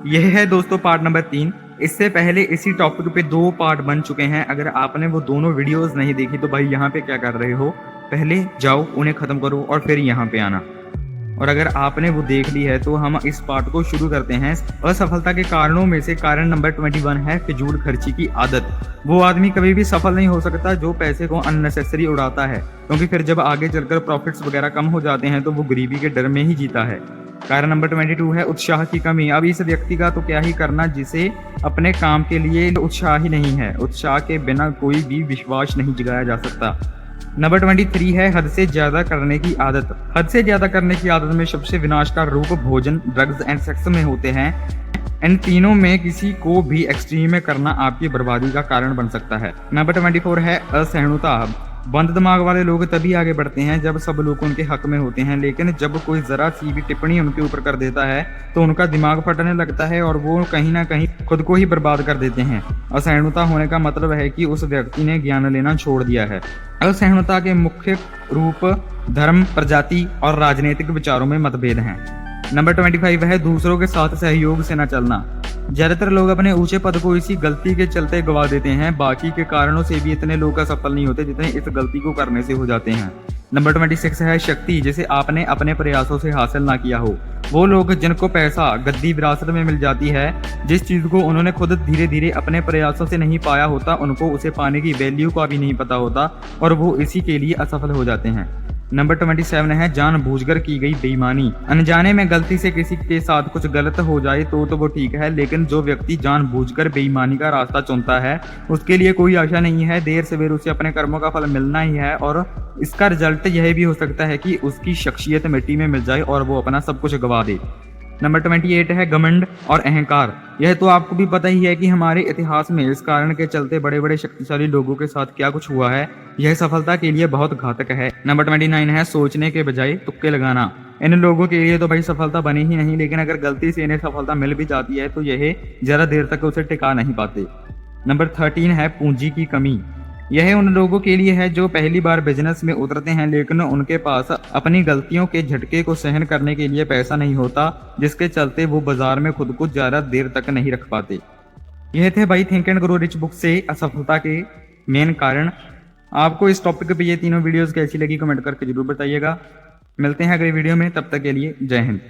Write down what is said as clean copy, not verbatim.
यह है दोस्तों पार्ट नंबर 3। इससे पहले इसी टॉपिक पे 2 पार्ट बन चुके हैं। अगर आपने वो दोनों वीडियोस नहीं देखी तो भाई यहाँ पे क्या कर रहे हो, पहले जाओ उन्हें खत्म करो और फिर यहाँ पे आना। और अगर आपने वो देख ली है तो हम इस पार्ट को शुरू करते हैं। असफलता के कारणों में से कारण नंबर 21 है फिजूल खर्ची की आदत। वो आदमी कभी भी सफल नहीं हो सकता जो पैसे को अननेसेसरी उड़ाता है, क्योंकि फिर जब आगे चलकर प्रॉफिट्स वगैरह कम हो जाते हैं तो वो गरीबी के डर में ही जीता है। कारण नंबर 22 है उत्साह की कमी। अब इस व्यक्ति का तो क्या ही करना जिसे अपने काम के लिए उत्साह ही नहीं है। उत्साह के बिना कोई भी विश्वास नहीं जगाया जा सकता। नंबर 23 है हद से ज्यादा करने की आदत। हद से ज्यादा करने की आदत में सबसे विनाशकारी रूप भोजन, ड्रग्स एंड सेक्स में होते हैं। इन तीनों में किसी को भी एक्सट्रीम में करना आपकी बर्बादी का कारण बन सकता है। नंबर 24 है असहिष्णुता। बंद दिमाग वाले लोग तभी आगे बढ़ते हैं जब सब लोग उनके हक में होते हैं, लेकिन जब कोई जरा सी भी टिप्पणी उनके ऊपर कर देता है तो उनका दिमाग फटने लगता है और वो कहीं ना कहीं खुद को ही बर्बाद कर देते हैं। असहिष्णुता होने का मतलब है कि उस व्यक्ति ने ज्ञान लेना छोड़ दिया है। असहिष्णुता के मुख्य रूप धर्म, प्रजाति और राजनीतिक विचारों में मतभेद हैं। नंबर 25 है दूसरों के साथ सहयोग से न चलना। ज्यादातर लोग अपने ऊंचे पद को इसी गलती के चलते गवा देते हैं। बाकी के कारणों से भी इतने लोग असफल नहीं होते जितने इस गलती को करने से हो जाते हैं। नंबर 26 है शक्ति जिसे आपने अपने प्रयासों से हासिल ना किया हो। वो लोग जिनको पैसा, गद्दी विरासत में मिल जाती है, जिस चीज को उन्होंने खुद धीरे धीरे अपने प्रयासों से नहीं पाया होता, उनको उसे पाने की वैल्यू का भी नहीं पता होता और वो इसी के लिए असफल हो जाते हैं। नंबर 27 है जानबूझकर की गई बेईमानी। अनजाने में गलती से किसी के साथ कुछ गलत हो जाए तो वो ठीक है, लेकिन जो व्यक्ति जानबूझकर बेईमानी का रास्ता चुनता है उसके लिए कोई आशा नहीं है। देर सवेर उसे अपने कर्मों का फल मिलना ही है और इसका रिजल्ट यह भी हो सकता है कि उसकी शख्सियत मिट्टी में मिल जाए और वो अपना सब कुछ गवा दे। नंबर 28 है घमंड और अहंकार। यह तो आपको भी पता ही है कि हमारे इतिहास में इस कारण के चलते बड़े बड़े शक्तिशाली लोगों के साथ क्या कुछ हुआ है। यह सफलता के लिए बहुत घातक है। नंबर 29 है सोचने के बजाय तुक्के लगाना। इन लोगों के लिए तो भाई सफलता बनी ही नहीं, लेकिन अगर गलती से इन्हें सफलता मिल भी जाती है तो यह ज्यादा देर तक उसे टिका नहीं पाते। नंबर 13 है पूंजी की कमी। यह उन लोगों के लिए है जो पहली बार बिजनेस में उतरते हैं लेकिन उनके पास अपनी गलतियों के झटके को सहन करने के लिए पैसा नहीं होता, जिसके चलते वो बाजार में खुद को ज्यादा देर तक नहीं रख पाते। यह थे भाई think and grow rich book से असफलता के मेन कारण। आपको इस टॉपिक पे ये तीनों वीडियोस कैसी लगी कमेंट करके जरूर बताइएगा। मिलते हैं अगले वीडियो में, तब तक के लिए जय हिंद।